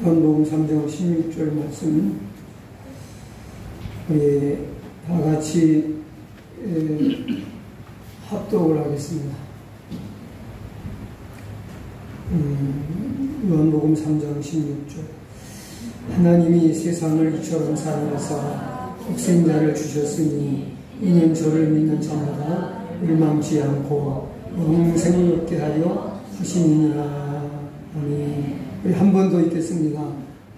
요한복음 3장 16절 말씀 우리 다 같이 합독을 하겠습니다. 요한복음 3장 16절 하나님이 세상을 이처럼 사랑하사 독생자를 주셨으니 이는 저를 믿는 자마다 멸망치 않고 영생을 얻게 하려 하심이니라. 아멘. 우리 한 번 더 읽겠습니다.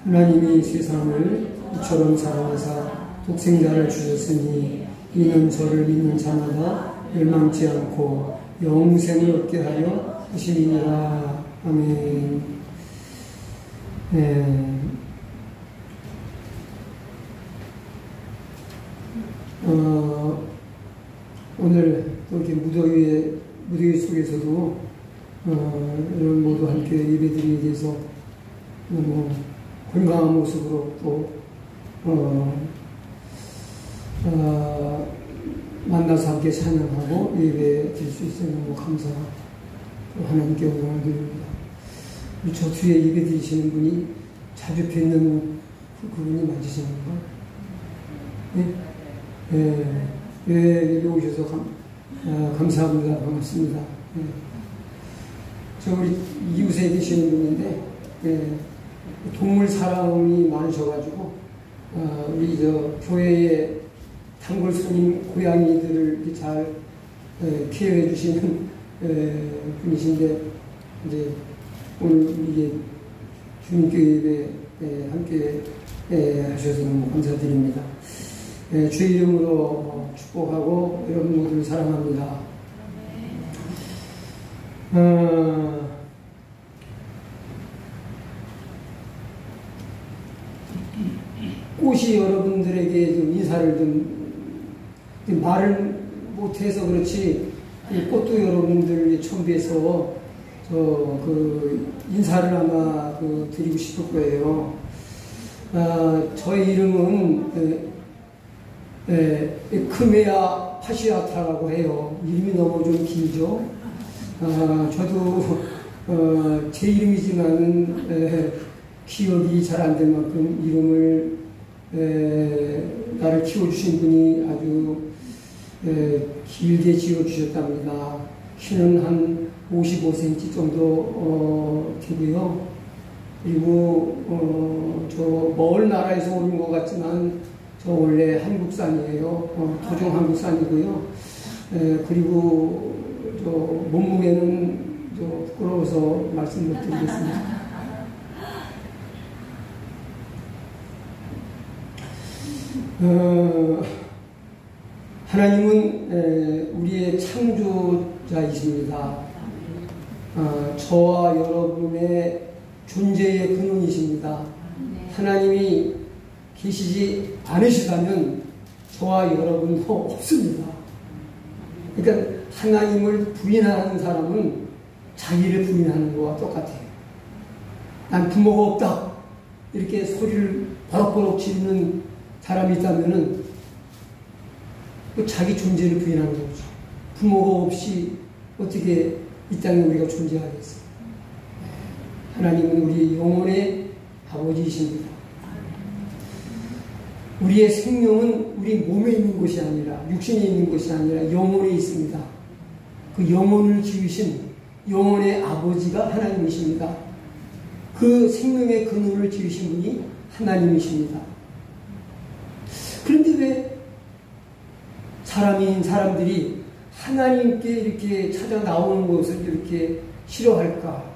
하나님이 세상을 이처럼 사랑하사 독생자를 주셨으니 이는 저를 믿는 자마다 멸망치 않고 영생을 얻게 하려 하심이니라. 아멘. 오늘 또 이렇게 무더위 속에서도 여러분 모두 함께 예배드리기 위해서 너무 건강한 모습으로 또 만나서 함께 찬양하고 예배 드릴 수 있어서 너무 감사하고 하나님께 영광을 드립니다. 저 뒤에 예배 드리시는 분이 자주 뵙는 그분이 맞으시는 건가요? 네? 여기 오셔서 감사합니다. 반갑습니다. 저 우리 이웃에 계시는 분인데 동물 사랑이 많으셔가지고 우리 저 교회의 단골 손님 고양이들을 이렇게 잘 케어해 주시는 분이신데 이제 오늘 이게 주님교회 예배 함께 하셔서 너무 감사드립니다. 주의 이름으로 축복하고 여러분 모두를 사랑합니다. 꽃이 여러분들에게 좀 인사를 좀 말을 못해서 그렇지 꽃도 여러분들 처음에서 인사를 아마 드리고 싶을 거예요. 저의 이름은 크메아 파시아타라고 해요. 이름이 너무 좀 길죠. 저도 제 이름이지만은 기억이 잘 안 될 만큼 이름을 나를 키워주신 분이 아주 길게 지어주셨답니다. 키는 한 55cm 정도 되고요. 그리고 저 먼 나라에서 오는 것 같지만 저 원래 한국산이에요. 토종 한국산이고요. 그리고 저 몸무게는 부끄러워서 말씀 못 드리겠습니다. 하나님은 우리의 창조자이십니다. 저와 여러분의 존재의 근원이십니다. 하나님이 계시지 않으시다면 저와 여러분도 없습니다. 그러니까 하나님을 부인하는 사람은 자기를 부인하는 것과 똑같아요. 난 부모가 없다 이렇게 소리를 버럭버럭 지르는 사람이 있다면은 자기 존재를 부인하는 거죠. 부모가 없이 어떻게 이 땅에 우리가 존재하겠어요. 하나님은 우리 영혼의 아버지이십니다. 우리의 생명은 우리 몸에 있는 것이 아니라 육신에 있는 것이 아니라 영혼에 있습니다. 그 영혼을 지으신 영혼의 아버지가 하나님이십니다. 그 생명의 근원을 지으신 분이 하나님이십니다. 그런데 왜 사람들이 하나님께 이렇게 찾아 나오는 것을 이렇게 싫어할까?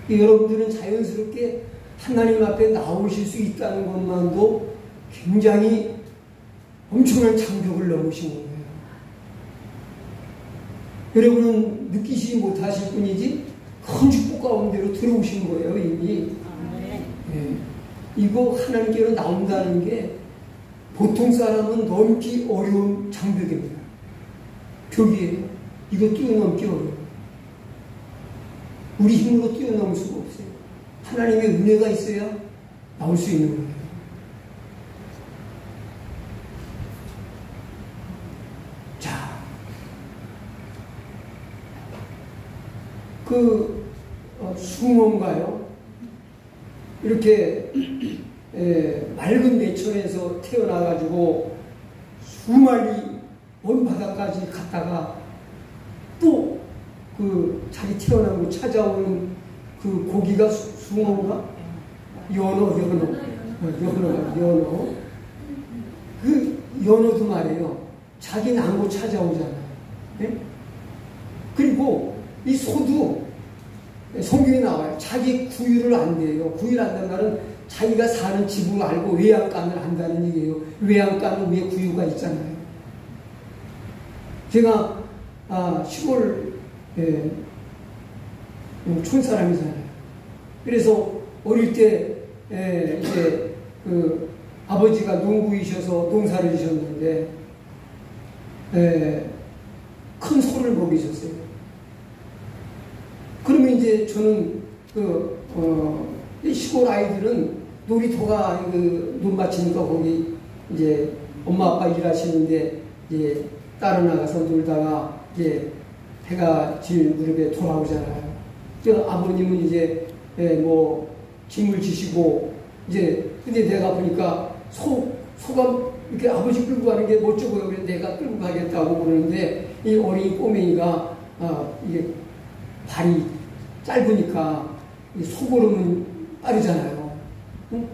여러분들은 자연스럽게 하나님 앞에 나오실 수 있다는 것만도 굉장히 엄청난 장벽을 넘으신 거예요. 여러분은 느끼시지 못하실 뿐이지 큰 축복 가운데로 들어오신 거예요, 이미. 이거 하나님께로 나온다는 게 보통 사람은 넘기 어려운 장벽입니다. 벽이에요. 이거 뛰어넘기 어려워요. 우리 힘으로 뛰어넘을 수가 없어요. 하나님의 은혜가 있어야 나올 수 있는 거예요. 자, 숭어인가요? 이렇게 맑은 매천에서 태어나가지고 수마리 먼 바다까지 갔다가 또 그 자기 태어난 곳 찾아오는 그 고기가 숭어인가? 연어. 그 연어도 말이에요. 자기 난 곳 찾아오잖아요. 네? 그리고 이 소도 성경에 나와요. 자기 구유를 안대요. 구유를 안다는 말은 자기가 사는 집을 알고 외양간을 안다는 얘기예요. 외양간은 위에 구유가 있잖아요. 제가 시골 촌사람이잖아요. 그래서 어릴 때 이제 그 아버지가 농부이셔서 농사를 지셨는데 큰 소를 먹이셨어요. 그러면 이제 저는 시골 아이들은 놀이터가 논밭이니까 거기 이제 엄마 아빠 일하시는데 이제 따로 나가서 놀다가 이제 해가 질 무렵에 돌아오잖아요. 아버님은 이제 뭐 짐을 지시고 이제 근데 내가 보니까 소가 이렇게 아버지 끌고 가는 게 멋져 보여. 그래서 내가 끌고 가겠다고 그러는데 이 어린 꼬맹이가 이게 발이 짧으니까 소걸음은 빠르잖아요. 응?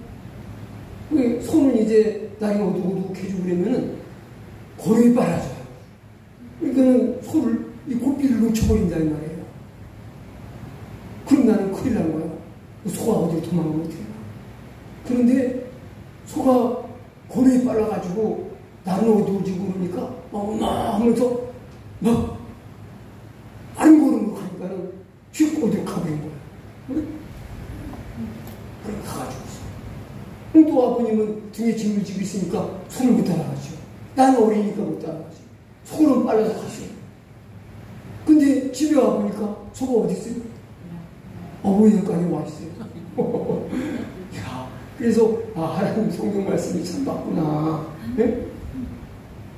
소는 이제 날이 어둑어둑해지고 그러면은 걸음이 빨라져요. 그러니까는 소를 이 고삐를 놓쳐버린다 이 말이에요. 그럼 나는 큰일 나는 거예요. 소가 어디로 도망가면 어떡해요. 그런데 소가 걸음이 빨라가지고 나는 어두워지고 그러니까 엄마 하면서 막 빠른 걸음으로 가니까는 휙 어디로 가버린 거예요. 그래 가가지고 또 아버님은 등에 짐을 지고 있으니까 소를 못 따라가죠. 나는 어리니까 못 따라가죠. 소는 빨라서 가죠. 근데 집에 와보니까 소가 어디 있어요? 어머니까지 와 있어요. 야, 그래서 하나님 성경 말씀이 참 맞구나. 네?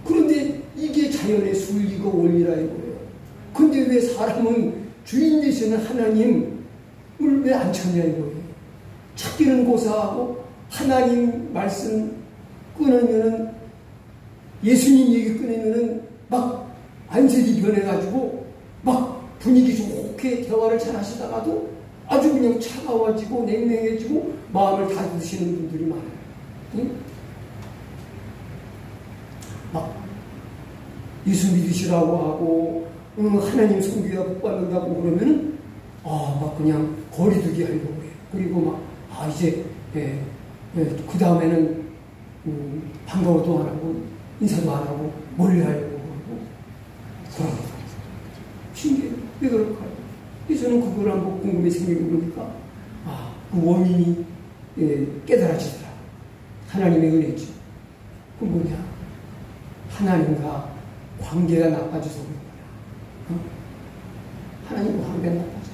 그런데 이게 자연의 순리고 원리라 이거예요. 근데 왜 사람은 주인 되시는 하나님을 왜 안 찾냐 이거예요. 찾기는 고사하고 하나님 말씀 끊으면은 예수님 얘기 끊으면은 막 안색이 변해가지고 막 분위기 좋게 대화를 잘 하시다가도 아주 그냥 차가워지고 냉랭해지고 마음을 닫으시는 분들이 많아요. 응? 막 예수 믿으시라고 하고 하나님 섬기가 복받는다고 그러면은 막 그냥 거리두기 하려고 해요. 그리고 막 이제 그 다음에는 반가워도 안 하고 인사도 안 하고 멀리 하려고 그러고 그러고 신기해요. 왜 그럴까요? 저는 그걸 한번 궁금해 생기고 그러니까 그 원인이 깨달아지더라. 하나님의 은혜죠. 그 뭐냐? 하나님과 관계가 나빠져서 그런 거야. 하나님과 관계가 나빠져.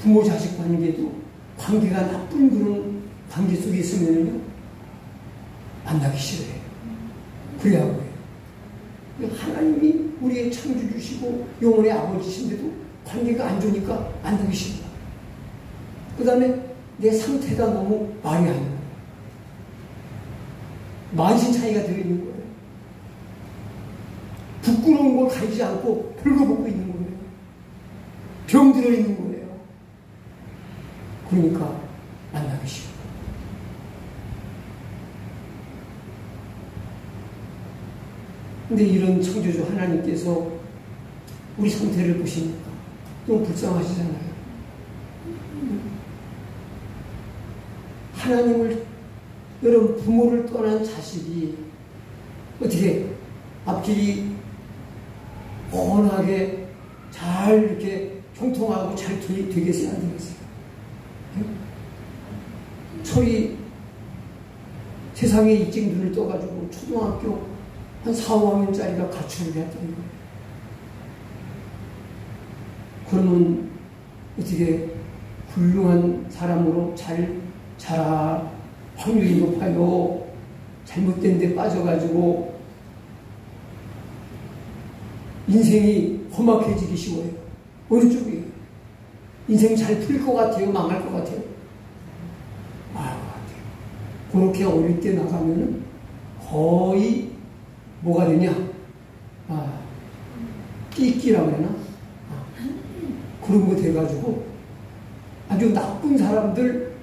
부모 자식 관계도 관계가 나쁜 그런 관계 속에 있으면요 만나기 싫어해요. 그래야 해요. 하나님이 우리의 창조주시고 영혼의 아버지신데도 관계가 안 좋으니까 만나기 싫다. 그 다음에 내 상태가 너무 말이 안 나요. 만신 차이가 들어있는 거예요. 부끄러운 걸 가리지 않고 펼거벗고 있는 거예요. 병들어 있는 거예요. 그러니까 만나기 싫어. 근데 이런 창조주 하나님께서 우리 상태를 보시니까 너무 불쌍하시잖아요. 하나님을, 여러분 부모를 떠난 자식이 어떻게 앞길이 뻔하게 잘 이렇게 형통하고 잘 되겠어요? 안 되겠어요? 저희 세상에 일찍 눈을 떠가지고 초등학교 한 4, 5학년짜리가 가출을 했던 거예요. 그러면 어떻게 훌륭한 사람으로 잘 자랄 확률이 높아요. 잘못된 데 빠져가지고 인생이 험악해지기 쉬워요. 어느 쪽이에요? 인생 잘 풀릴 것 같아요? 망할 것 같아요? 그렇게 어릴 때 나가면은 거의 뭐가 되냐? 띠끼라고 하나? 그런 거 돼가지고 아주 나쁜 사람들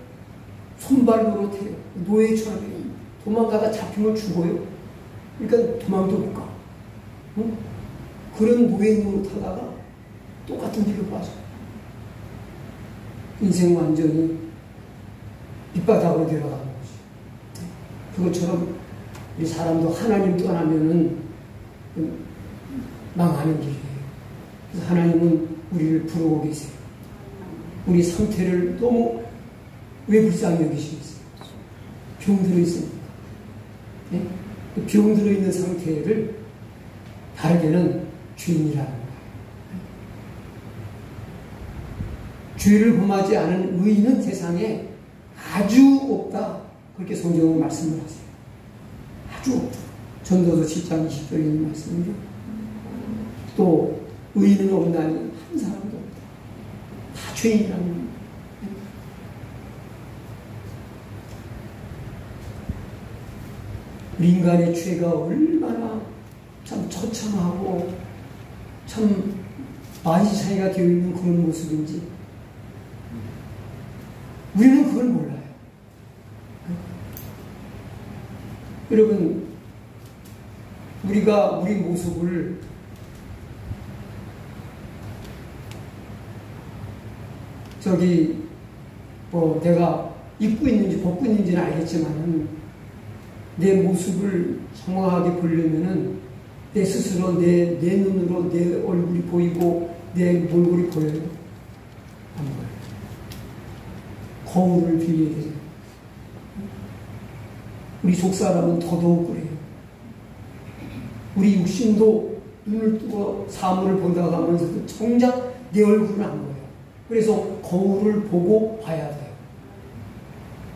손발 노릇해요. 노예처럼 해요. 도망가다 잡히면 죽어요. 그러니까 도망도 못 가. 응? 그런 노예 노릇하다가 똑같은 길로 빠져. 인생 완전히 밑바닥으로 내려가는 거지. 그것처럼 우리 사람도 하나님 떠나면은 망하는 길이에요. 그래서 하나님은 우리를 부르고 계세요. 우리 상태를 너무 왜 불쌍히 여기시겠어요? 병 들어있으니까. 네? 병 들어있는 상태를 다르게는 주인이라는 거예요. 죄를 범하지 않은 의인은 세상에 아주 없다. 그렇게 성경은 말씀을 하세요. 아주 없다. 전도서 7장 20절에 있는 말씀이죠. 또 의인은 없나니 한 사람도 없다. 다 죄인이라는 거예요. 우리 인간의 죄가 얼마나 참 처참하고 참 만시차이가 되어 있는 그런 모습인지 우리는 그걸 몰라요. 여러분, 우리가 우리 모습을 내가 입고 있는지 벗고 있는지는 알겠지만은 내 모습을 정확하게 보려면은 내 스스로 내 눈으로 내 얼굴이 보이고 내 몰골이 보여요? 안 보여요. 거울을 빌려야 되죠. 우리 속사람은 더더욱 그래요. 우리 육신도 눈을 뜨고 사물을 보다가 하면서도 정작 내 얼굴은 안 보여요. 그래서 거울을 보고 봐야 돼요.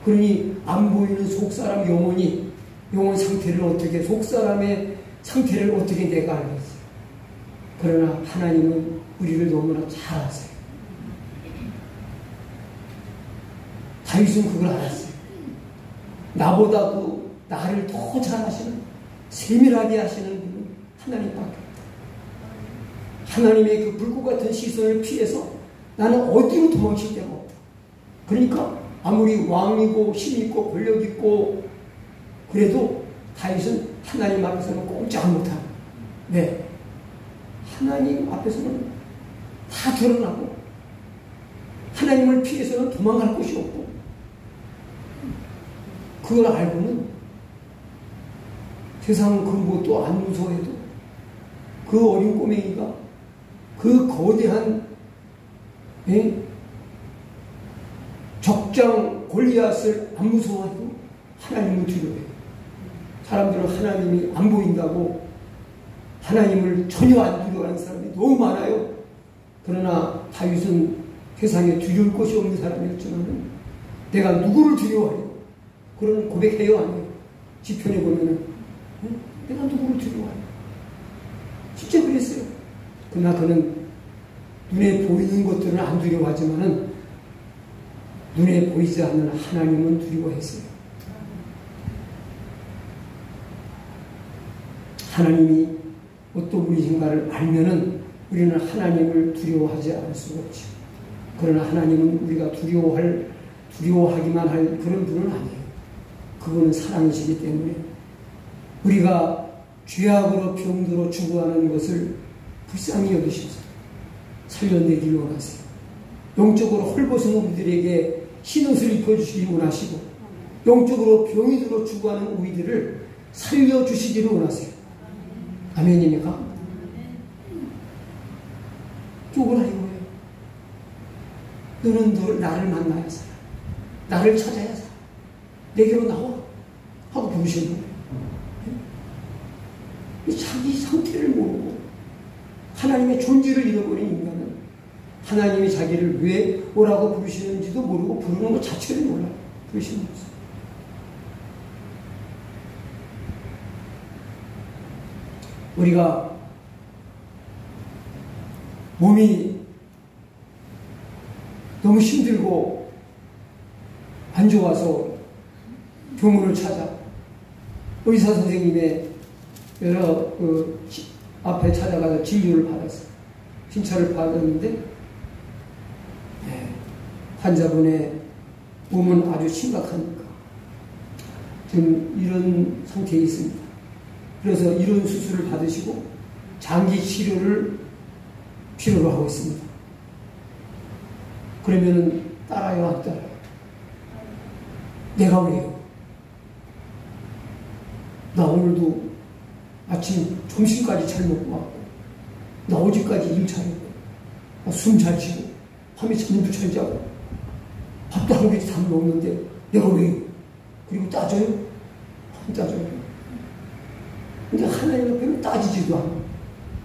그러니 안 보이는 속사람 영혼 상태를 어떻게, 속사람의 상태를 어떻게 내가 알겠어요. 그러나 하나님은 우리를 너무나 잘 아세요. 다윗은 그걸 알았어요. 나보다도 나를 더 잘 아시는, 세밀하게 하시는 분은 하나님밖에 없다. 하나님의 그 불꽃 같은 시선을 피해서 나는 어디로 도망칠 데가 없다. 그러니까 아무리 왕이고 힘있고 권력있고 그래도 다윗은 하나님 앞에서는 꼼짝 못하고, 네, 하나님 앞에서는 다 드러나고 하나님을 피해서는 도망갈 곳이 없고, 그걸 알고는 세상 그 무엇도 안 무서워해도 그 어린 꼬맹이가 그 거대한 적장 골리앗을 안 무서워해도 하나님을 두려워해요. 사람들은 하나님이 안 보인다고 하나님을 전혀 안 두려워하는 사람이 너무 많아요. 그러나 다윗은 세상에 두려울 것이 없는 사람이었지만 내가 누구를 두려워해요? 그런 고백해요, 안 해요? 시편에 보면은 내가 누구를 두려워해요? 진짜 그랬어요. 그러나 그는 눈에 보이는 것들은 안 두려워하지만은 눈에 보이지 않는 하나님은 두려워했어요. 하나님이 어떤 분이신가를 알면은 우리는 하나님을 두려워하지 않을 수가 없죠. 그러나 하나님은 우리가 두려워하기만 할 그런 분은 아니에요. 그분은 사랑이시기 때문에 우리가 죄악으로 병들어 죽어가는 것을 불쌍히 여기셔서 살려내기를 원하세요. 영적으로 헐벗은 우리들에게 흰옷을 입혀주시기 원하시고, 영적으로 병이 들어 죽어가는 우리들을 살려주시기를 원하세요. 아멘입니까? 욕을 하려고 해요. 너는 늘 나를 만나야 살아. 나를 찾아야 살아. 내게로 나와. 하고 부르시는 거예요. 자기 상태를 모르고 하나님의 존재를 잃어버린 인간은 하나님이 자기를 왜 오라고 부르시는지도 모르고 부르는 것 자체를 몰라요. 부르시는 거죠. 우리가 몸이 너무 힘들고 안 좋아서 병원을 찾아 의사 선생님의 여러 앞에 찾아가서 진료를 받았어요. 진찰을 받았는데 환자분의 몸은 아주 심각하니까 지금 이런 상태에 있습니다. 그래서 이런 수술을 받으시고 장기 치료를 필요로 하고 있습니다. 그러면은 따라요, 안 따라요? 내가 왜요? 나 오늘도 아침 점심까지 잘 먹고 왔고, 나 어제까지 일 잘했고, 숨 잘 쉬고, 밤에 잠도 잘 자고, 밥도 한 그릇 다 먹는데 내가 왜요? 그리고 따져요? 안 따져요. 근데 하나님 앞에는 따지지도 않아.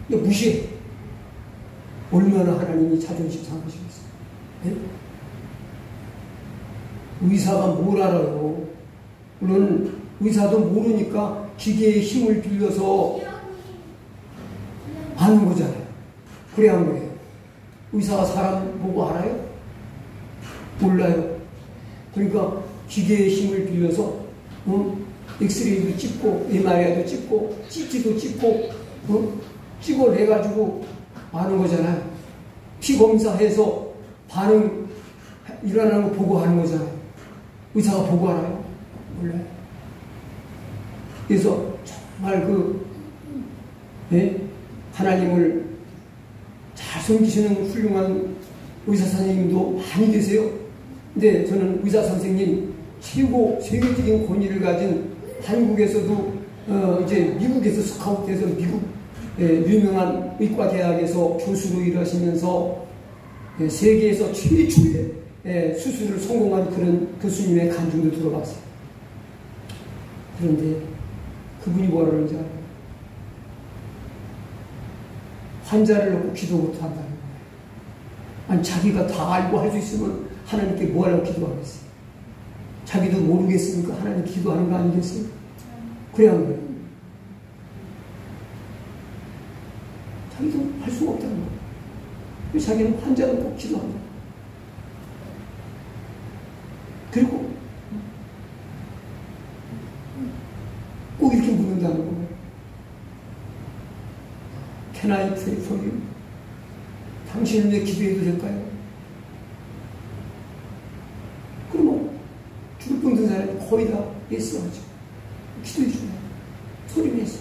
그냥 무시해. 얼마나 하나님이 자존심 상하시겠어요? 네? 의사가 뭘 알아요? 물론 의사도 모르니까 기계의 힘을 빌려서 아는 거잖아요. 그래야 한 거예요. 의사가 사람 보고 알아요? 몰라요. 그러니까 기계의 힘을 빌려서 엑스레이도 찍고 MRI도 찍고 CT도 찍고 찍어내가지고 아는 거잖아요. 피 검사해서 반응 일어나는 거 보고 하는 거잖아요. 의사가 보고 알아요? 몰라요. 그래서 정말 하나님을 잘 섬기시는 훌륭한 의사 선생님도 많이 계세요. 근데 저는 의사 선생님 최고 세계적인 권위를 가진 한국에서도 이제 미국에서 스카우트해서 미국 유명한 의과대학에서 교수로 일하시면서 세계에서 최초의 수술을 성공한 그런 교수님의 간증도 들어봤어요. 그런데 그분이 뭐라 그러는지 알아요? 환자를 놓고 기도 못한다는 거예요. 아니 자기가 다 알고 할 수 있으면 하나님께 뭐 하려고 기도하겠어요? 자기도 모르겠으니까 하나님 기도하는 거 아니겠어요? 그래야 하는 거예요. 자기도 할 수가 없다는 거예요. 자기는 환자를 꼭 기도한다. 그리고 꼭 이렇게 묻는다는 거예요. Can I pray for you? 당신을 위해 기도해도 될까요? 그러면 죽을 뻔된 사람이 거의 다 예스 하죠. 기도해 주나요? 소리 내서.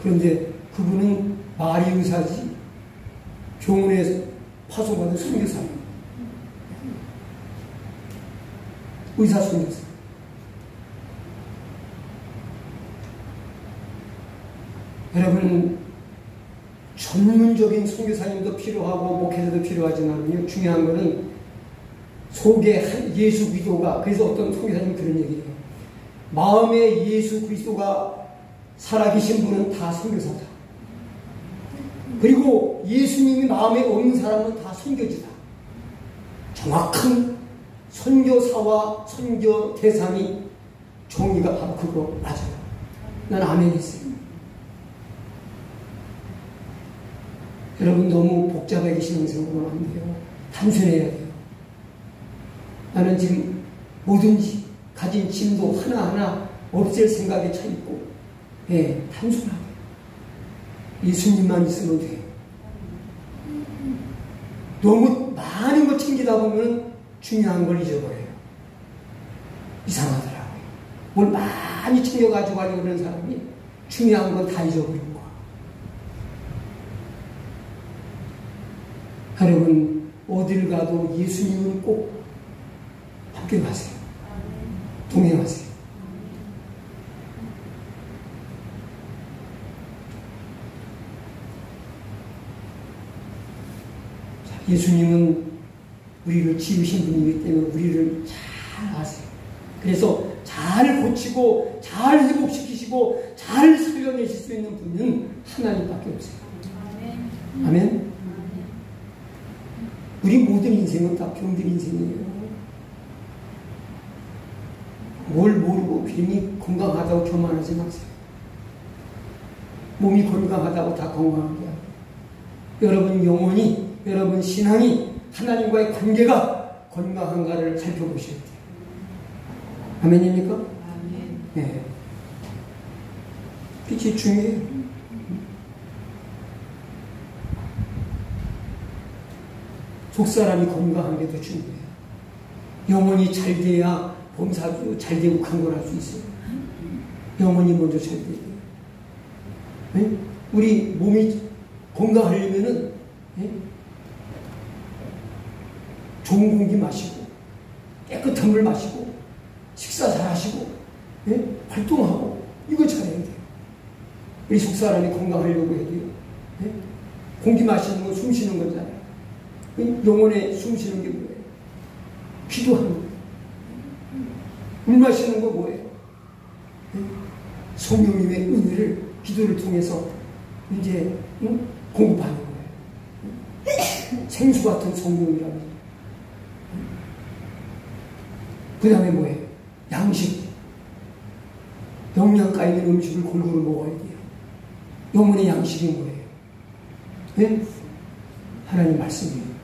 그런데 그분은 말이 의사지 병원에서 파송받은 선교사예요. 의사 선교사. 여러분 전문적인 선교사님도 필요하고 목회자도 필요하지만요, 중요한 거는 속에 예수 그리스도가, 그래서 어떤 선교사님이 그런 얘기를 해요. 마음에 예수 그리스도가 살아계신 분은 다 선교사다. 그리고 예수님이 마음에 없는 사람은 다 선교지다. 정확한 선교사와 선교 대상이 종이가 바로 그거 맞아요. 난 아멘 했어요. 여러분 너무 복잡하게 신앙생활을 하면 돼요. 단순해야 돼요. 나는 지금 뭐든지 가진 짐도 하나하나 없앨 생각에 차 있고, 단순하게 예수님만 있으면 돼요. 너무 많은 거 챙기다 보면 중요한 걸 잊어버려요. 이상하더라고요. 뭘 많이 챙겨가지고 가려고 그러는 사람이 중요한 건 다 잊어버리는 거야. 여러분 어딜 가도 예수님은 꼭 함께 가세요. 동행하세요. 자, 예수님은 우리를 지으신 분이기 때문에 우리를 잘 아세요. 그래서 잘 고치고 잘 회복시키시고 잘 살려내실 수 있는 분은 하나님밖에 없어요. 아멘. 우리 모든 인생은 다 병든 인생이에요. 뭘 모르고 괜히 건강하다고 교만하지 마세요. 몸이 건강하다고 다 건강한 게 아니에요. 여러분 영혼이, 여러분 신앙이, 하나님과의 관계가 건강한가를 살펴보셔야 돼요. 아멘입니까? 아멘. 네. 빛이 중요해요. 속사람이 건강한 게 더 중요해요. 영혼이 잘 돼야 범사도 잘 되고 강건할 수 있어요. 영혼이 먼저 잘 돼야 돼요. 네? 우리 몸이 건강하려면은 네? 좋은 공기 마시고 깨끗한 물 마시고 식사 잘 하시고 네? 활동하고 이거 잘해야 돼요. 우리 속사람이 건강하려고 해야 돼요. 네? 공기 마시는 건 숨 쉬는 거잖아요. 영혼에 숨 쉬는 게 뭐예요? 기도하는 거예요. 물 마시는 거 뭐예요? 네? 성령님의 은혜를 기도를 통해서 이제 공급하는 거예요. 생수 같은 성령이라고. 그 다음에 뭐예요? 양식. 영양가 있는 음식을 골고루 먹어야 돼요. 영혼의 양식이 뭐예요? 네? 하나님 말씀이에요.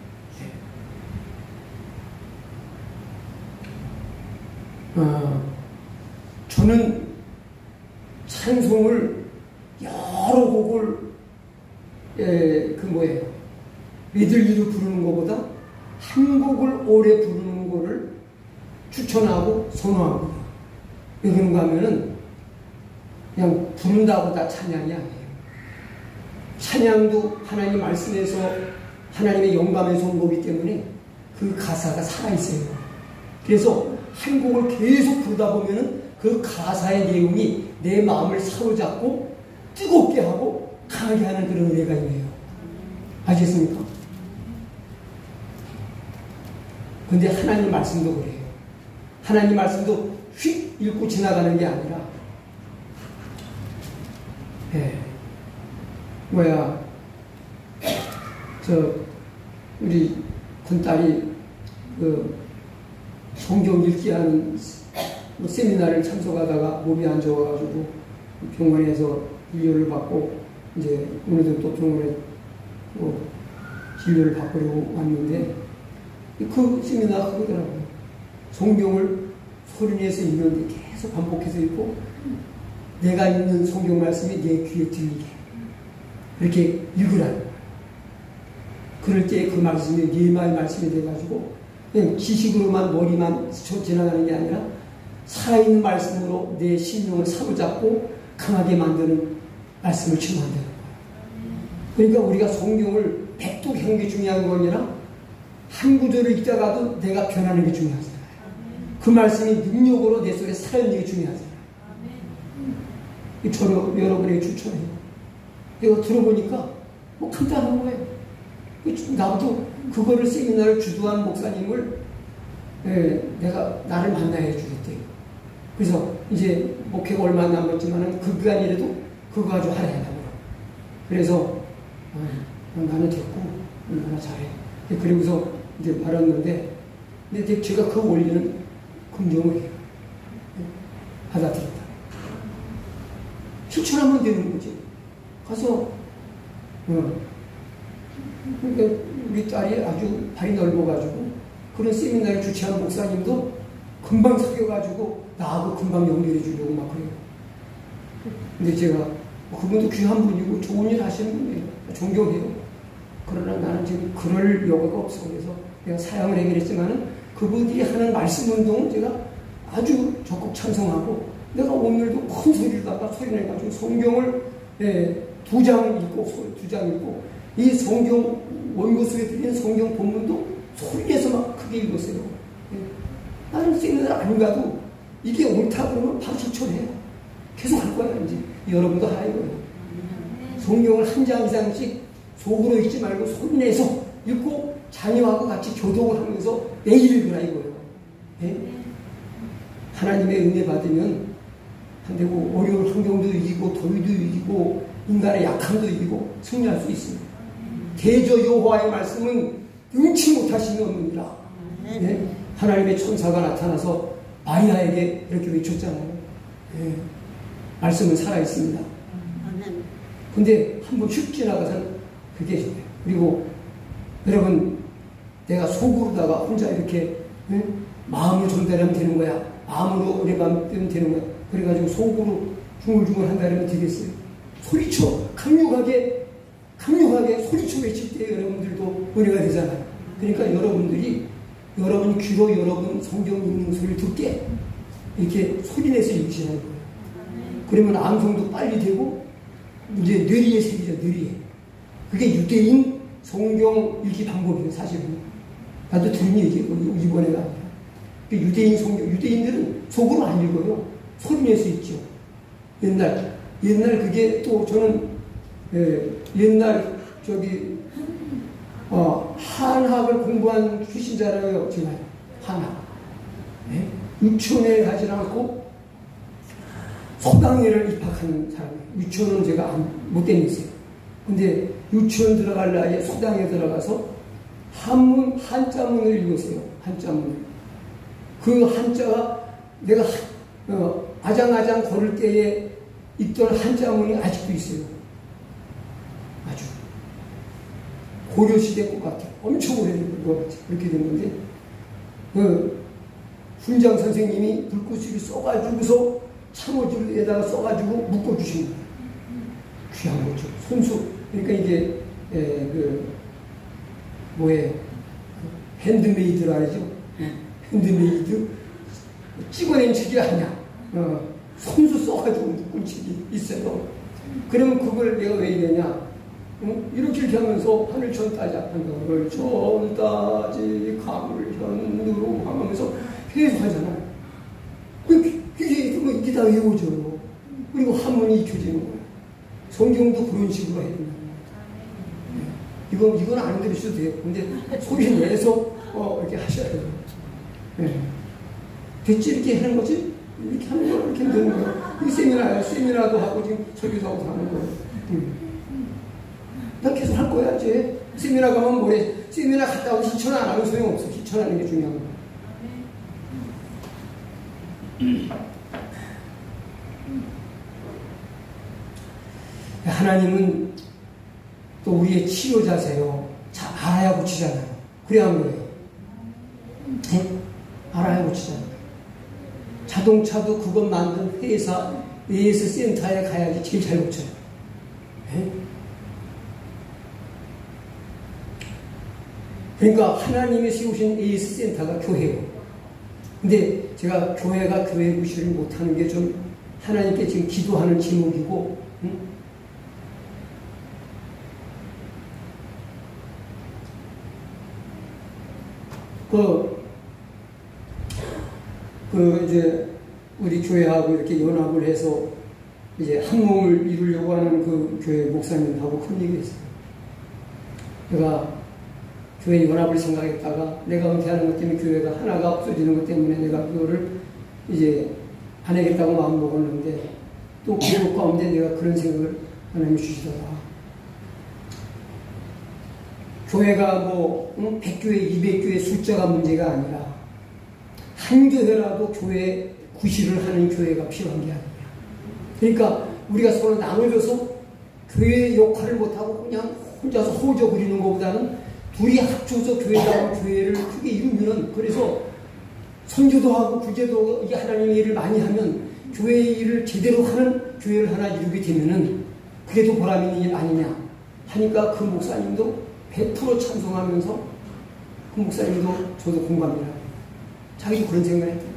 저는 찬송을 여러 곡을 메들리로 부르는 것보다 한 곡을 오래 부르는 거를 추천하고 선호합니다. 왜 그런가 하면은 그냥 부른다고 다 찬양이 아니에요. 찬양도 하나님 말씀에서 하나님의 영감에서 온 거기 때문에 그 가사가 살아있어요. 그래서 한 곡을 계속 부르다 보면은 그 가사의 내용이 내 마음을 사로잡고 뜨겁게 하고 강하게 하는 그런 은혜가 있네요. 아시겠습니까? 근데 하나님 말씀도 그래요. 하나님 말씀도 휙 읽고 지나가는 게 아니라 우리 큰딸이 성경 읽기 하는 세미나를 참석하다가 몸이 안 좋아가지고 병원에서 진료를 받고 이제 오늘도 또 병원에 진료를 받으려고 왔는데 그 세미나가 그러더라고요. 성경을 소리내서 읽는데 계속 반복해서 읽고 내가 읽는 성경 말씀이 내 귀에 들리게 이렇게 읽으라는 거예요. 그럴 때 그 말씀이 예마의 말씀이 돼가지고 그냥 지식으로만 머리만 스쳐 지나가는 게 아니라 살아있는 말씀으로 내 심령을 사로잡고 강하게 만드는 말씀을 증거한다는 거예요. 그러니까 우리가 성경을 백독하는 게 중요한 거 아니라 한 구절을 읽다가도 내가 변하는 게 중요하잖아요. 그 말씀이 능력으로 내 속에 살아있는 게 중요하잖아요. 저는 여러분에게 추천해요. 내가 들어보니까 간단한 거예요. 나도 그거를 세미나를 주도한 목사님을 나를 만나야 주겠대요. 그래서 이제 목회가 얼마 안 남았지만은 그 기간이라도 그거 가지고 하라 해달라고. 그래서 나는 됐고 얼마나 잘해. 그리고서 이제 말았는데 근데 제가 그 원리는 긍정을 해요. 받아들인다. 추천하면 되는 거지. 가서 그러니까 우리 딸이 아주 발이 넓어가지고 그런 세미나를 주최한 목사님도 금방 사귀어가지고 나하고 금방 연결해 주려고 막 그래요. 근데 제가 그분도 귀한 분이고 좋은 일 하시는 분이에요. 존경해요. 그러나 나는 지금 그럴 여가가 없어. 그래서 내가 사양을 해결했지만은 그분들이 하는 말씀 운동은 제가 아주 적극 찬성하고 내가 오늘도 큰 소리다가 소리내가지고 성경을 2장 읽고 2장 읽고 이 성경 원고 속에 들리는 성경 본문도 소리내서 막 크게 읽었어요. 나는 세미나를 안 가도 이게 옳다 그러면 바로 실천해요. 계속 할 거야. 이제 여러분도 하라 이거예요. 성경을 한 장 이상씩 속으로 읽지 말고 소리내서 읽고 자녀하고 같이 교독을 하면서 매일 읽으라 이거예요. 하나님의 은혜 받으면 한데고 어려운 환경도 이기고 더위도 이기고 인간의 약함도 이기고 승리할 수 있습니다. 대저 여호와의 말씀은 능치 못하시는 없느니라. 하나님의 천사가 나타나서 마리아에게 이렇게 외쳤잖아요. 말씀은 살아있습니다. 근데 한번 휙 지나가서는 그게 좋아요. 그리고 여러분 내가 속으로다가 혼자 이렇게 마음을 전달하면 되는 거야. 암으로 오래밤 뜨면 되는 거야. 그래가지고 속으로 중얼중얼 한다면 되겠어요. 소리쳐 강력하게 소리쳐 외칠 때 여러분들도 은혜가 되잖아요. 그러니까 여러분들이 여러분 귀로 여러분 성경 읽는 소리를 듣게 이렇게 소리내서 읽으시는 거예요. 그러면 암송도 빨리 되고 이제 뇌리에 새기죠. 뇌리에. 그게 유대인 성경 읽기 방법이에요. 사실은. 나도 들은 얘기예요. 이번에가 아니라. 유대인 성경, 유대인들은 속으로 안 읽어요. 소리내서 읽죠. 옛날 그게 또 저는 옛날 한학을 공부한 출신자라요. 제가 한학. 유치원에 가지 않고 서당회를 입학한 사람이에요. 유치원은 제가 못 다녔어요. 근데 유치원 들어갈 나이에 서당에 들어가서 한자문을 읽었어요. 한자문을. 그 한자가 내가 아장아장 걸을 때에 있던 한자문이 아직도 있어요. 아주. 고려시대 것 같아요. 엄청 오래된 것 같아요. 그렇게 된 건데, 훈장 선생님이 불꽃을 써가지고서 창호줄에다가 써가지고 묶어주신 거예요. 귀한 거죠. 손수. 그러니까 이게, 핸드메이드라 하죠. 핸드메이드. 찍어낸 책이 아니야. 손수 써가지고 묶은 책이 있어요. 그러면 그걸 내가 왜 이러냐. 이렇게 하면서 하늘천 따자. 하늘천 따지 가물현으로 하면서 계속 하잖아요. 이게 다 외워져요. 그리고 한문이 익혀지는 거예요. 성경도 그런 식으로 해야 된다. 이건 안 들으셔도 돼요. 근데 소리 내서 이렇게 하셔야 돼요. 됐지? 이렇게 하는 거지? 이렇게 하는 거 이렇게 되는 거예요. 이 세미나도 하고 지금 설교도 하고 하는 거예요. 난 계속 할 거야, 이제. 세미나 가면 뭐래? 세미나 갔다 오고 실천 안 하면 소용없어. 실천하는 게 중요한 거야. 하나님은 또 우리의 치료자세요. 잘 알아야 고치잖아요. 그래야 하는 거예요. 네? 알아야 고치잖아요. 자동차도 그것 만든 회사, AS 센터에 가야지 제일 잘 고쳐요. 네? 그러니까 하나님이 세우신 AS 센터가 교회예요. 근데 제가 교회가 교회 구실을 못하는 게 좀 하나님께 지금 기도하는 제목이고, 이제 우리 교회하고 이렇게 연합을 해서 이제 한 몸을 이루려고 하는 그 교회 목사님하고 큰 얘기 했어요. 내가 교회 연합을 생각했다가 내가 은퇴하는 것 때문에 교회가 하나가 없어지는 것 때문에 내가 그거를 이제 안 하겠다고 마음 먹었는데 또 그 가운데 내가 그런 생각을 하나님이 주시더라. 교회가 100교회, 200교회 숫자가 문제가 아니라 한 교회라도 교회 구실을 하는 교회가 필요한 게 아니냐. 그러니까 우리가 서로 나눠져서 교회 역할을 못하고 그냥 혼자서 호저 부리는 것보다는 둘이 합쳐서 교회를 크게 이루면은, 그래서 선교도 하고 구제도 이게 하나님의 일을 많이 하면 교회의 일을 제대로 하는 교회를 하나 이루게 되면은 그래도 보람 있는 일 아니냐 하니까 그 목사님도 100% 찬성하면서 그 목사님도 저도 공감합니다. 자기도 그런 생각을 했대요.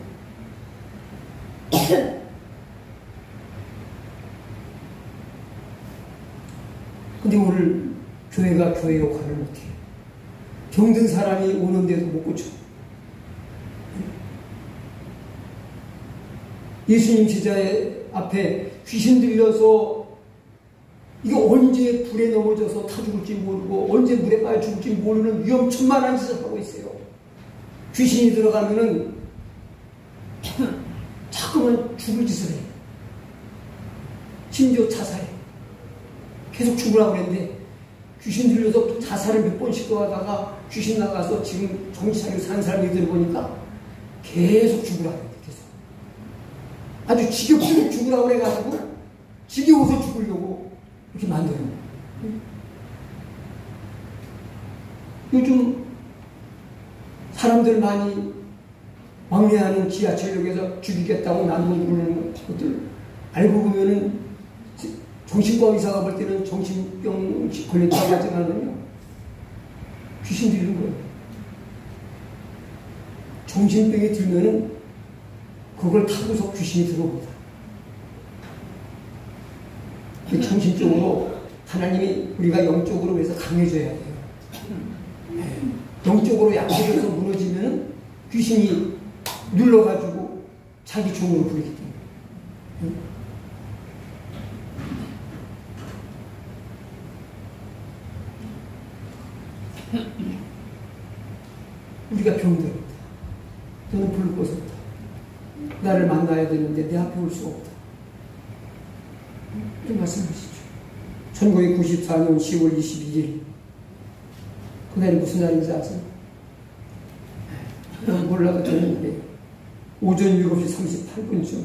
근데 오늘 교회가 교회 역할을 못해요. 병든 사람이 오는데도 못 고쳐. 예수님 제자의 앞에 귀신 들려서 이게 언제 불에 넘어져서 타 죽을지 모르고 언제 물에 빠져 죽을지 모르는 위험천만한 짓을 하고 있어요. 귀신이 들어가면은 자꾸만 죽을 짓을 해요. 심지어 자살해. 계속 죽으라고 그랬는데 귀신 들려서 자살을 몇 번 시도하다가 귀신 나가서 지금 정신차리고 사는 사람들을 보니까 계속 죽으라고 그래요. 계속. 아주 지겹도록 죽으라고 그래가지고 지겨워서 죽으려고 이렇게 만드는 거예요. 요즘 사람들 많이 왕래하는 지하철역에서 죽이겠다고 난동 부르는 것들 알고 보면은 정신과 의사가 볼 때는 정신병 걸렸다고 하지만요 귀신 들리는 거예요. 정신병이 들면은 그걸 타고서 귀신이 들어옵니다. 정신적으로 하나님이 우리가 영적으로 위해서 강해져야 돼요. 네. 영적으로 약해져서 무너지면 귀신이 눌러가지고 자기 종으로 부르기 때문에. 우리가 병들었다. 너는 불꽃었다. 나를 만나야 되는데 내 앞에 올 수 없다. 이렇게 말씀하시죠. 1994년 10월 21일 그날이 무슨 날인지 아세요? 몰라도 되는데 오전 7시 38분쯤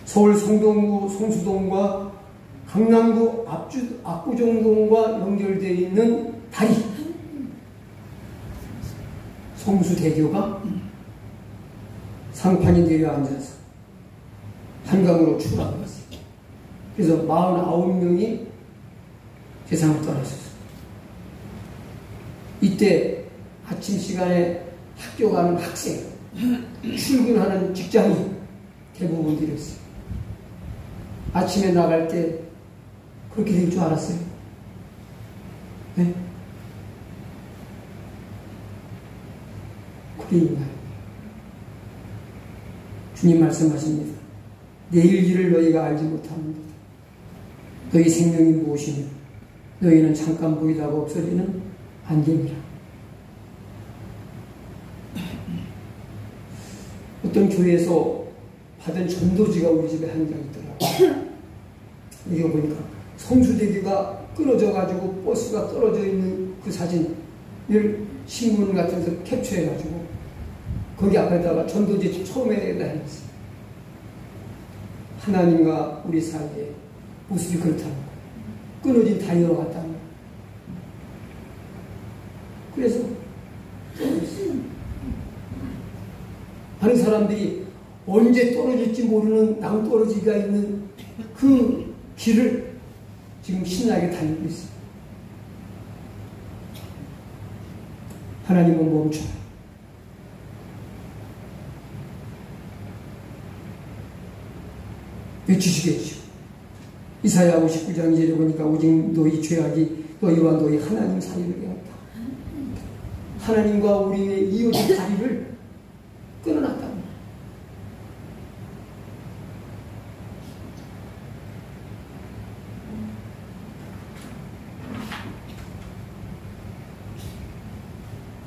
서울 성동구 성수동과 강남구 압구정동과 연결되어 있는 다리 성수대교가 상판이 내려앉아서 한강으로 추락했어요. 그래서 49명이 세상을 떠났었어요. 이때 아침 시간에 학교 가는 학생, 출근하는 직장인 대부분 이랬어요. 아침에 나갈 때 그렇게 될 줄 알았어요. 네? 그게 인간. 주님 말씀하십니다. 내일 일을 너희가 알지 못합니다. 너희 생명이 무엇이며 너희는 잠깐 보이다가 없어지는 안개니라. 어떤 교회에서 받은 전도지가 우리 집에 한 장 있더라고요. 이거 보니까 성수대교가 끊어져가지고 버스가 떨어져 있는 그 사진을 신문 같은 데서 캡처해가지고 거기 앞에다가 전도지 처음에다 했어요. 하나님과 우리 사이에 모습이 그렇다는 거예요. 끊어진 다이어가 같다는 거예요. 그래서 많은 사람들이 언제 떨어질지 모르는 낭떠러지가 있는 그 길을 지금 신나게 달리고 있어요. 하나님은 멈춰요. 외치시겠죠. 이사야 59장 2절에 보니까 오직 너희 죄악이 너희와 너희 하나님 사이를 깨웠다. 하나님과 우리의 이어진 다리를 끊어놨다.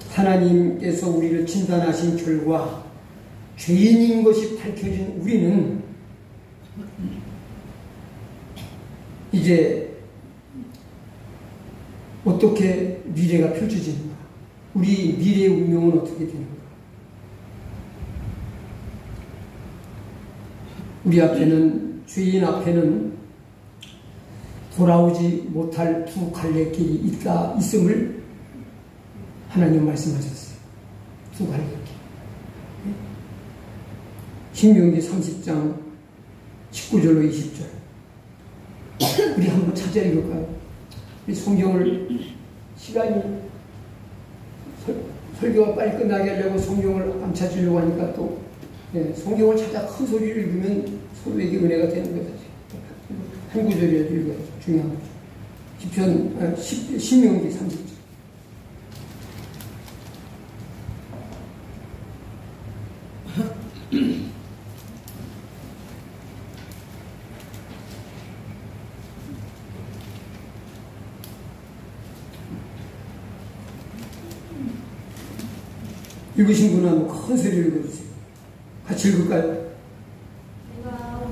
하나님께서 우리를 진단하신 결과 죄인인 것이 밝혀진 우리는 이제 어떻게 미래가 펼쳐지는가? 우리 미래의 운명은 어떻게 되는가? 우리 앞에는, 죄인 앞에는 돌아오지 못할 두 갈래길이 있음을 하나님 말씀하셨어요. 두 갈래길. 신명기 30장 19절로 20절. 우리 한번 찾아 읽을까요? 우리 성경을 시간이 설교가 빨리 끝나게 하려고 성경을 안 찾으려고 하니까 또 성경을 찾아 큰 소리를 읽으면 서로에게 은혜가 되는 거죠. 한 구절이라도 읽어야죠. 중요한 거죠. 신명기 30절. 읽으신 분은 큰 소리를 읽어주세요. 같이 읽을까요?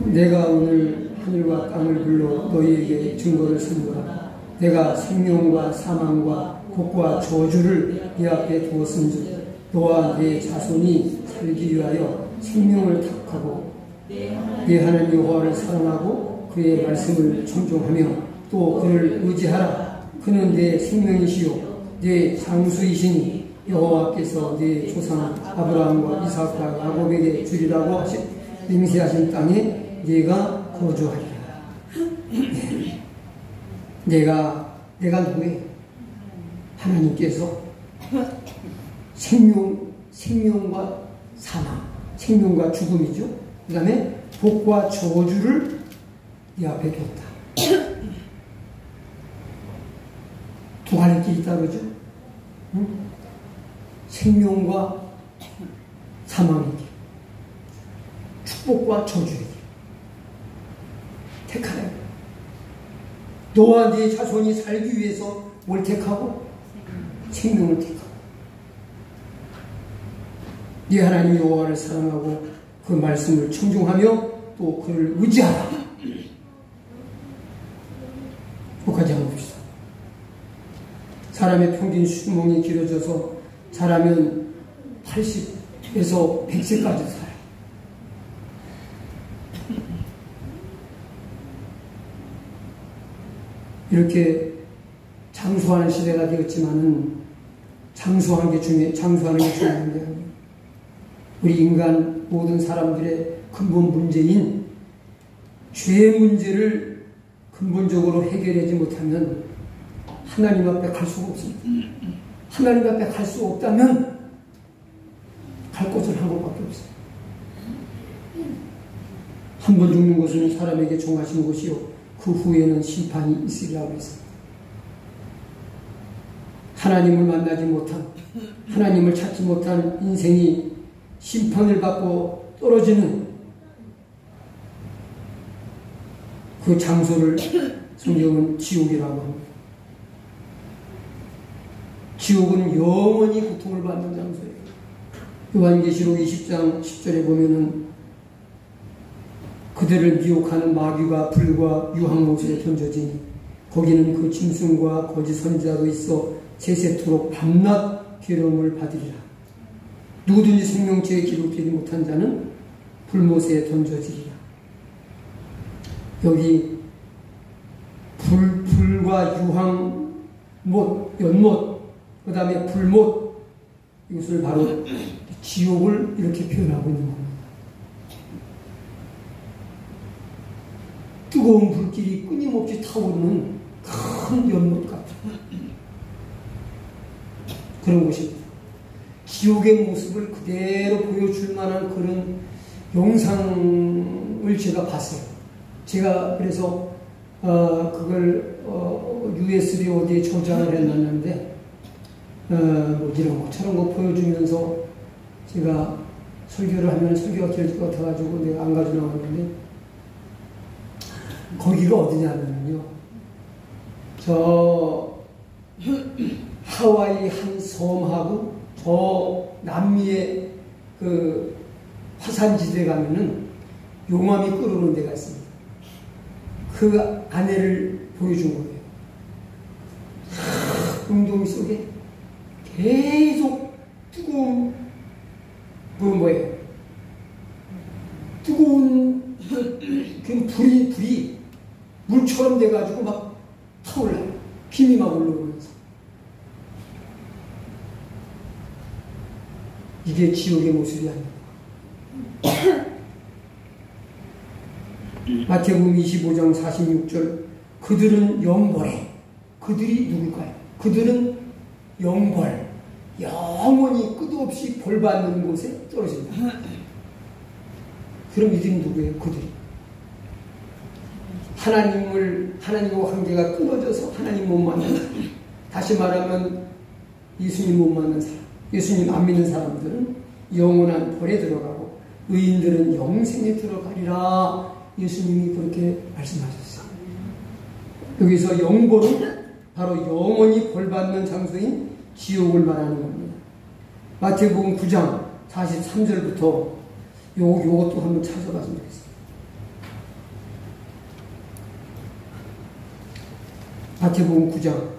내가 오늘 하늘과 땅을 불러 너희에게 증거를 삼노라. 내가 생명과 사망과 복과 저주를 네 앞에 두었은즉 너와 네 자손이 살기 위하여 생명을 택하고 네 하나님 여호와를 사랑하고 그의 말씀을 청종하며 또 그를 의지하라. 그는 내 생명이시요 내 장수이시니 여호와께서 네 조상 아브라함과 이삭과 야곱에게 주리라고 맹세하신 땅에 네가 거주하리라. 내가 누구예요? 하나님께서 생명과 사망, 생명과 죽음이죠. 그 다음에 복과 저주를 네 앞에 뒀다. 두 가지 길이 있다 그러죠. 응? 생명과 사망의 길, 축복과 저주의 길. 택하라. 너와 네 자손이 살기 위해서 뭘 택하고? 생명을 택하고. 네 하나님 여호와를 사랑하고 그 말씀을 청중하며 또 그를 의지하라. 여기까지 한번 봅시다. 사람의 평균 수명이 길어져서 잘하면 80에서 100세까지 살아요. 이렇게 장수하는 시대가 되었지만은 장수하는 게 중요한 게 아니에요. 우리 인간 모든 사람들의 근본 문제인 죄의 문제를 근본적으로 해결하지 못하면 하나님 앞에 갈 수가 없습니다. 하나님 앞에 갈 수 없다면 갈 곳은 한 곳밖에 없어요. 한 번 죽는 것은 사람에게 정하신 것이요 그 후에는 심판이 있으리라고 했습니다. 하나님을 만나지 못한, 하나님을 찾지 못한 인생이 심판을 받고 떨어지는 그 장소를 성경은 지옥이라고 합니다. 지옥은 영원히 고통을 받는 장소예요. 요한계시록 20장 10절에 보면은 그들을 미혹하는 마귀가 불과 유황못에 던져지니 거기는 그 짐승과 거짓 선지자도 있어 세세토록 밤낮 괴로움을 받으리라. 누구든지 생명체에 기록되지 못한 자는 불못에 던져지리라. 여기 불과 유황못, 연못, 그 다음에 불못, 이것을 바로 지옥을 이렇게 표현하고 있는 겁니다. 뜨거운 불길이 끊임없이 타오르는 큰 연못 같은 그런 곳입니다. 지옥의 모습을 그대로 보여줄 만한 그런 영상을 제가 봤어요. 제가 그래서 그걸 USB 어디에 저장을 해놨는데 뭐 이런 거 저런 거 보여주면서 제가 설교를 하면 설교가 길어질 것 같아가지고 내가 안 가져 나왔는데 거기가 어디냐면요, 저 하와이 한 섬하고 저 남미의 그 화산지대 가면은 용암이 끓어오는 데가 있습니다. 그 아내를 보여준 거예요. 웅덩이 속에 계속 뜨거운 뜨거운 그 불이 물처럼 돼가지고 막 타올라요. 김이 막 올라오면서. 이게 지옥의 모습이 아닙니다. 마태복음 25장 46절 그들은 영벌에, 그들이 누굴까요? 그들은 영벌, 영원히 끝없이 벌받는 곳에 떨어진다. 그럼 이들이 누구예요? 그들이 하나님과 관계가 끊어져서 하나님 못 만나는 사람, 다시 말하면 예수님 못 만나는 사람, 예수님 안 믿는 사람들은 영원한 벌에 들어가고 의인들은 영생에 들어가리라. 예수님이 그렇게 말씀하셨어요. 여기서 영벌은 바로 영원히 벌받는 장소인 지옥을 말하는 겁니다. 마태복음 9장 43절부터 요것도 한번 찾아봤으면 좋겠습니다. 마태복음 9장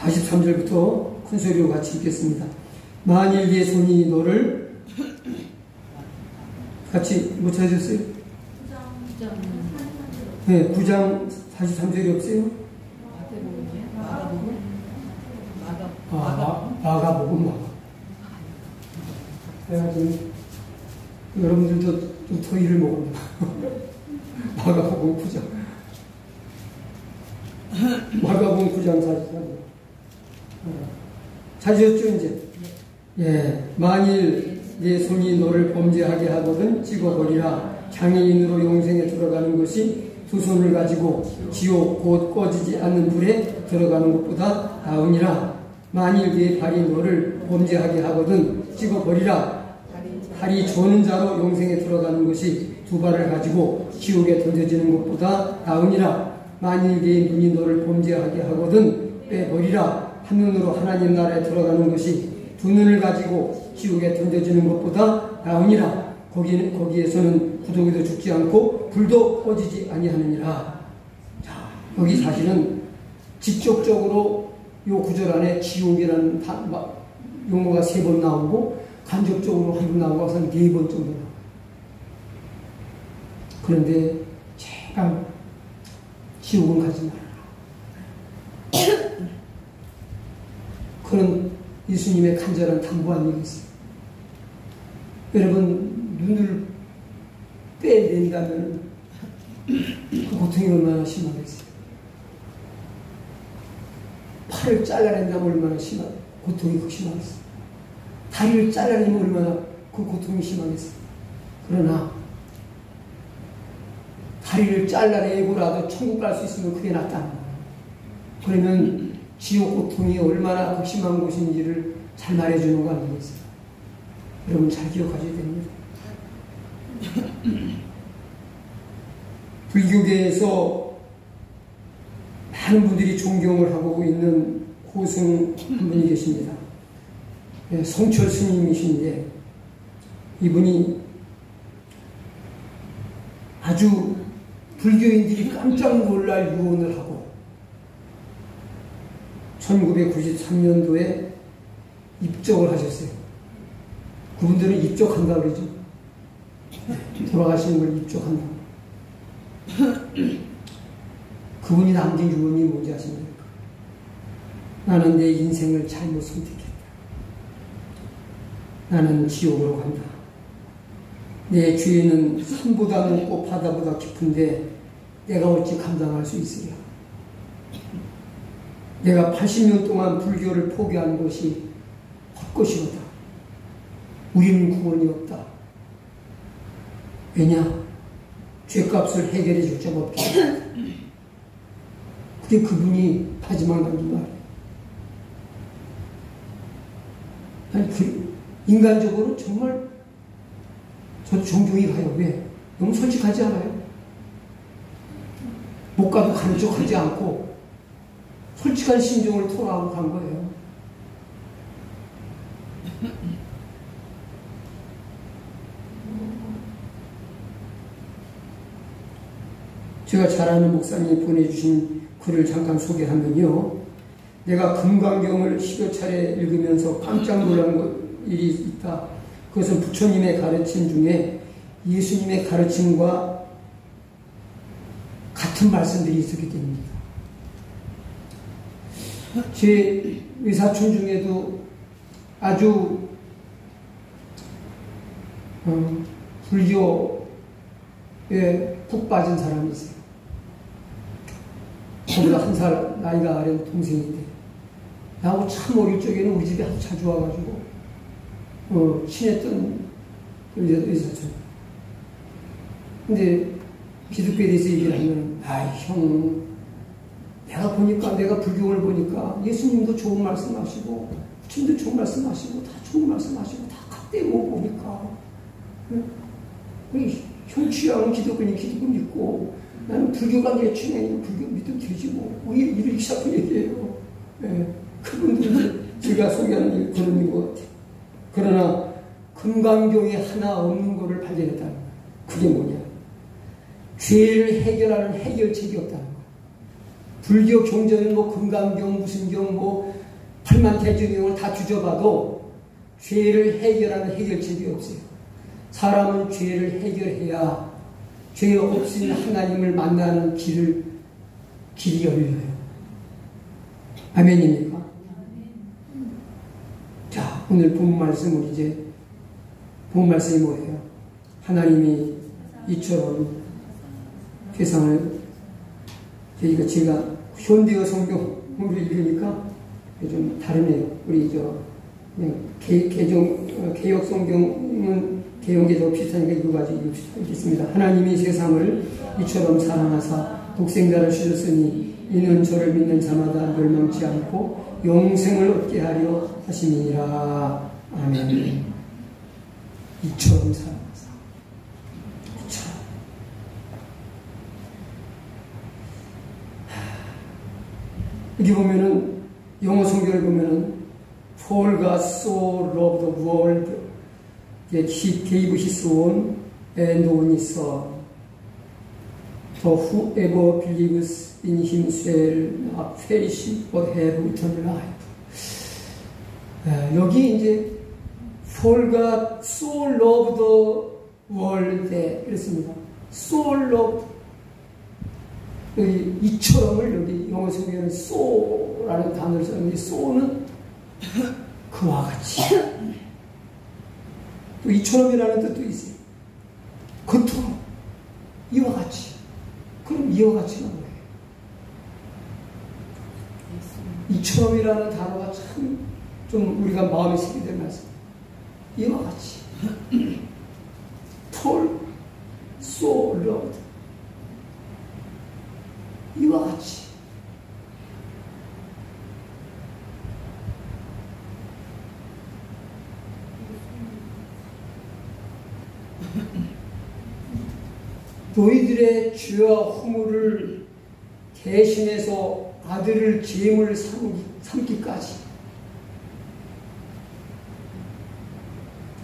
43절부터 큰 소리로 같이 읽겠습니다. 만일 네 손이 너를 같이 못 찾으셨어요? 네, 9장 43절이 없어요? 마가복음. 내가 지금 여러분들도 좀 더위를 먹었나? 마가복음 9장. 마가복음 9장 43절. 찾으셨죠, 이제? 예. 만일 네 손이 너를 범죄하게 하거든 찍어버리라. 장애인으로 용생에 들어가는 것이 두 손을 가지고 지옥 곧 꺼지지 않는 불에 들어가는 것보다 나으니라. 만일 네 발이 너를 범죄하게 하거든 찍어버리라. 발이 조는 자로 용생에 들어가는 것이 두 발을 가지고 지옥에 던져지는 것보다 나으니라. 만일 네 눈이 너를 범죄하게 하거든 빼버리라. 한눈으로 하나님 나라에 들어가는 것이 두 눈을 가지고 지옥에 던져지는 것보다 나으니라. 거기에서는 구더기도 죽지 않고 불도 꺼지지 아니하느니라. 자, 여기 사실은 직접적으로 요 구절 안에 지옥이라는 용어가 3번 나오고 간접적으로 한 번 나오고 한 4번 정도 나와요. 그런데 제가 지옥은 가지 말아라. 그런 예수님의 간절한 당부한 얘기 있어요. 여러분, 눈을 빼낸다면 그 고통이 얼마나 심하겠어요. 팔을 잘라낸다면 얼마나 고통이 극심하겠어요. 다리를 잘라내면 얼마나 그 고통이 심하겠어요. 그러나 다리를 잘라내고라도 천국 갈 수 있으면 그게 낫다는 거예요. 그러면 지옥 고통이 얼마나 극심한 곳인지를 잘 말해주는 거 아니겠어요? 여러분 잘 기억하셔야 됩니다. 불교계에서 많은 분들이 존경을 하고 있는 고승 한 분이 계십니다. 성철 스님이신데 이분이 아주 불교인들이 깜짝 놀랄 유언을 하고 1993년도에 입적을 하셨어요. 그분들은 입적한다 그러죠. 돌아가시는 걸 입적한다. 그분이 남긴 유언이 뭔지 아십니까? 나는 내 인생을 잘못 선택했다. 나는 지옥으로 간다. 내 죄는 산보다 높고 바다보다 깊은데 내가 어찌 감당할 수 있으랴. 내가 80년 동안 불교를 포기한 것이 헛것이로다. 우리는 구원이 없다. 왜냐? 죄값을 해결해 줄 자가 없기 때문에. 그게 그분이 마지막 남긴 말이에요. 아니, 인간적으로 정말 저도 존경이 가요. 왜? 너무 솔직하지 않아요? 못 가도 가는 척 하지 않고 솔직한 심정을 토로하고 간 거예요. 제가 잘 아는 목사님이 보내주신 글을 잠깐 소개하면요. 내가 금강경을 10여 차례 읽으면서 깜짝 놀란 일이 있다. 그것은 부처님의 가르침 중에 예수님의 가르침과 같은 말씀들이 있었기 때문입니다. 제 외사촌 중에도 아주 불교에 푹 빠진 사람이 있어요. 저보다 1살 나이가 어린 동생인데 나하고 참 어릴 적에는 우리 집에 아주 자주 와가지고 친했던 의사촌. 근데 기독교에 대해서 얘기를 하면 형, 내가 보니까 내가 불교를 보니까 예수님도 좋은 말씀하시고 부처님도 좋은 말씀하시고 다 좋은 말씀하시고 다 같대 뭐 보니까 형 취향은 기독교니 기독교 믿고 나는 불교가 내 취향이면 불교 믿으면 되지 뭐 이렇게 자꾸 얘기해요. 그분들은 제가 소개하는 그런 것 같아요. 그러나 금강경에 하나 없는 것을 발견했다는 거예요. 그게 뭐냐? 죄를 해결하는 해결책이 없다는 거예요. 불교 경전은 뭐 금강경 무슨 경 뭐 팔만대중경을 다 뒤져봐도 죄를 해결하는 해결책이 없어요. 사람은 죄를 해결해야 죄 없인 하나님을 만나는 길이 열려요. 아멘입니까? 자, 오늘 본 말씀은 이제 본 말씀이 뭐예요? 하나님이 이처럼 세상을 제가 현대어 성경으로 읽으니까 좀 다르네요. 우리 그냥 개역 성경은 개역에도 비슷하니까 이거 가지고 읽겠습니다. 하나님이 세상을 이처럼 사랑하사 독생자를 주셨으니 이는 저를 믿는 자마다 멸망치 않고 영생을 얻게 하려 하심이니라. 아멘. 이처럼 사랑하사. 이처럼. 여기 보면은 영어 성경을 보면은 For God so loved the world that He gave His own and only Son. So whoever believes in Him shall not perish but have eternal life. 여기 이제 For God so loved the world that 그랬습니다. So loved. 여기 이처럼을 여기 영어 성경에는 so라는 단어를 썼는데 so는 그와 같이. 또 이처럼이라는 뜻도 있어요. 그토록 이와 같이. 그럼 이와 같이가 뭐예요? 이처럼이라는 단어가 참 좀 우리가 마음에 새기게 될 말씀. 이와 같이. For so loved. 이와 같이. 너희들의 죄와 허물을 대신해서 아들을 제물 삼기까지.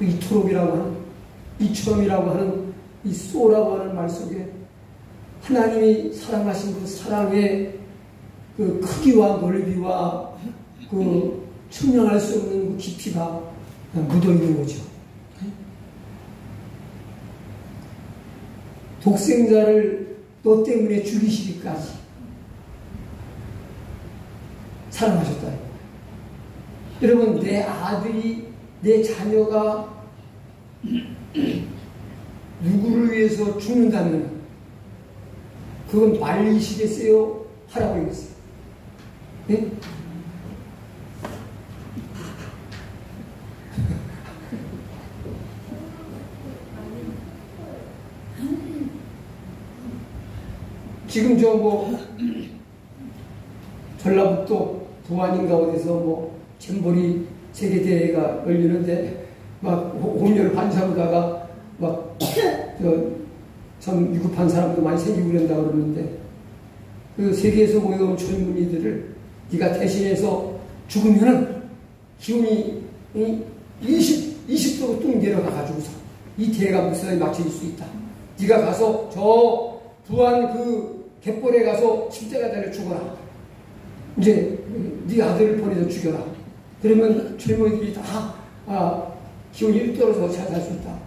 이토록이라고 하는, 이처럼이라고 하는, 이 소라고 하는 말 속에 하나님이 사랑하신 그 사랑의 그 크기와 넓이와 그 측량할 수 없는 그 깊이가 묻어 있는 거죠. 독생자를 너 때문에 죽이시기까지 사랑하셨다. 여러분, 내 아들이, 내 자녀가 누구를 위해서 죽는다면 그건 말리시겠어요? 하라고 그랬어요. 네? 지금 전라북도 부안인가 어디서 잼버리 세계대회가 열리는데 막 홍열 반사로다가 막 참 유급한 사람도 많이 생기고 그런다고 그러는데 그 세계에서 모여온 젊은이들을 네가 대신해서 죽으면은 기온이 20도로 뚝 내려가가지고서 이 대회가 무사히 마칠 수 있다. 네가 가서 저 부안 그 갯벌에 가서 십자가 달려 죽어라. 이제 네 아들을 보내서 죽여라. 그러면 젊은이들이 다 기온이 1도로 잘 살 수 있다.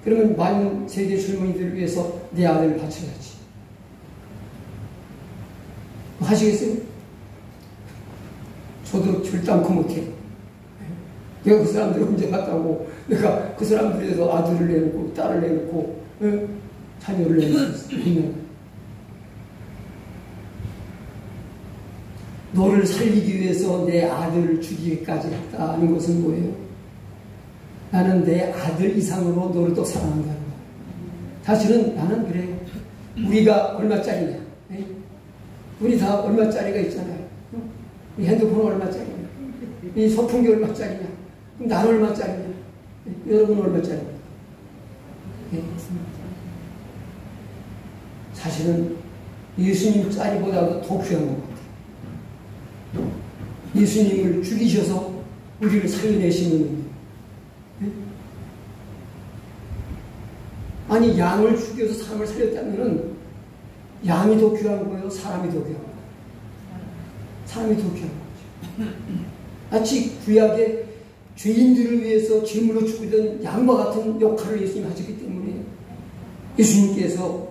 그러면 많은 세계 젊은이들을 위해서 내 아들을 바쳐야지. 하시겠어요? 저도 절단코 못해요. 내가 그 사람들 언제 봤다고 내가 그 사람들에 대해서 아들을 내놓고 딸을 내놓고 자녀를 내놓고 있는 너를 살리기 위해서 내 아들을 죽이기까지 했다는 것은 뭐예요? 나는 내 아들 이상으로 너를 또 사랑한다는 거야. 사실은 나는 그래요. 우리가 얼마짜리냐? 우리 다 얼마짜리가 있잖아요. 이 핸드폰 얼마짜리냐? 이 소풍기 얼마짜리냐? 그럼 나는 얼마짜리냐? 여러분 얼마짜리냐? 사실은 예수님 짜리보다도 더 귀한 것 같아요. 예수님을 죽이셔서 우리를 살려내시는 아니 양을 죽여서 사람을 살렸다면 양이 더 귀한 거예요? 사람이 더 귀한 거예요? 사람이 그렇게 하는 거죠. 마치 구약의 죄인들을 위해서 제물로 죽이던 양과 같은 역할을 예수님이 하셨기 때문에 예수님께서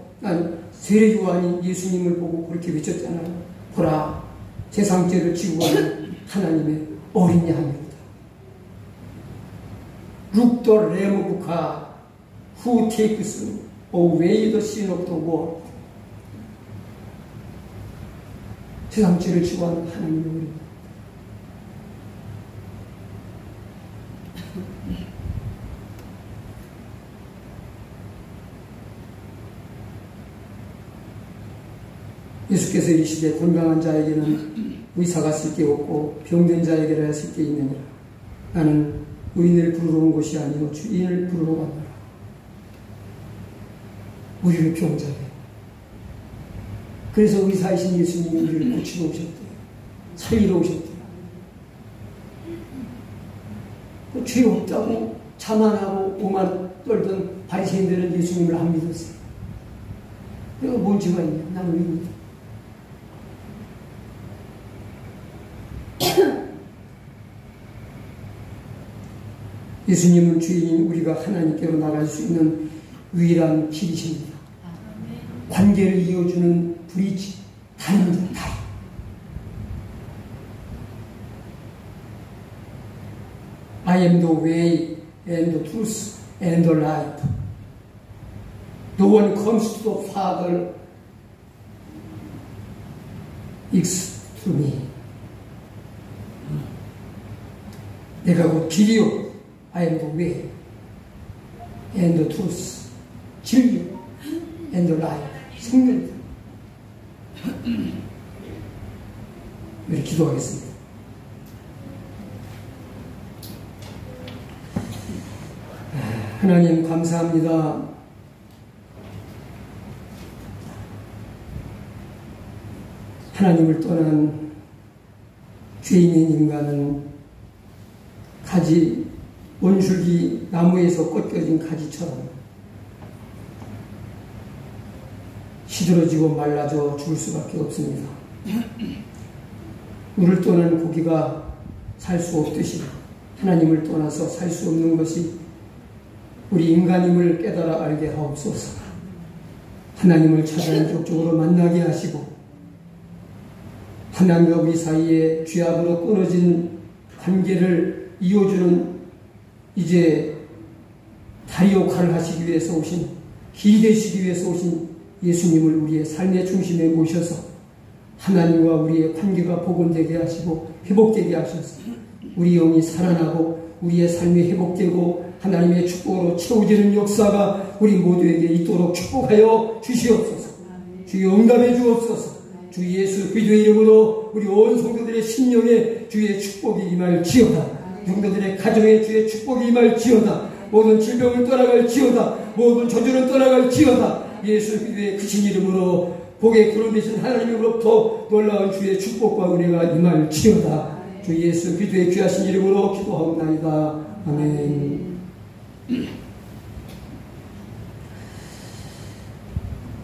세례 요한이 예수님을 보고 그렇게 외쳤잖아요. 보라, 세상 죄를 지고 가는 하나님의 어린 양이로다. Look the Lamb of God who takes away the sin of the world. 세상 죄를 지고 가는 하나님의 어린 양. 예수께서 이르시되 건강한 자에게는 의사가 쓸 게 없고 병든 자에게라 쓸 게 있느니라. 나는 의인을 부르러 온 것이 아니요 주인을 부르러 왔노라. 우리를 병자게. 그래서 의사이신 예수님이 우리를 고치러 오셨대요. 살리러 오셨대요. 죄 없다고 자만하고 오만 떨던 바리새인들은 예수님을 안 믿었어요. 내가 뭔 죄가 있냐? 나는 의인이다. 예수님은 주인인 우리가 하나님께로 나갈 수 있는 유일한 길이십니다. 관계를 이어주는 브리지, 다리입니다. 다리. I am the way and the truth and the life. No one comes to the Father except through me. 내가 곧 길이요. I am the way and the truth. 진리요. and the life. 생명이다. 우리 기도하겠습니다. 하나님 감사합니다. 하나님을 떠난 죄인인 인간은 가지, 원줄기 나무에서 꺾여진 가지처럼 시들어지고 말라져 죽을 수밖에 없습니다. 물을 떠난 고기가 살 수 없듯이 하나님을 떠나서 살 수 없는 것이 우리 인간임을 깨달아 알게 하옵소서. 하나님을 찾아 인격적으로 만나게 하시고 하나님과 우리 사이에 죄악으로 끊어진 관계를 이어주는 이제 다리 역할을 하시기 위해서 오신, 길이 되시기 위해서 오신 예수님을 우리의 삶의 중심에 모셔서 하나님과 우리의 관계가 복원되게 하시고 회복되게 하셔서 우리 영이 살아나고 우리의 삶이 회복되고 하나님의 축복으로 채워지는 역사가 우리 모두에게 있도록 축복하여 주시옵소서. 주여 응답해 주옵소서. 주 예수 그리스도의 이름으로 우리 온 성도들의 심령에 주의 축복이 임할지어다. 성도들의 가정에 주의 축복이 임할지어다. 모든 질병을 떠나갈지어다. 모든 저주를 떠나갈지어다. 예수 그리스도의 크신 이름으로 복의 구름 되신 하나님으로부터 놀라운 주의 축복과 은혜가 임할지어다. 주 예수 그리스도의 귀하신 이름으로 기도하옵나이다. 아멘.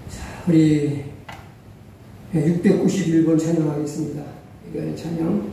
자, 우리 691번 찬양하겠습니다. 이거의 찬양.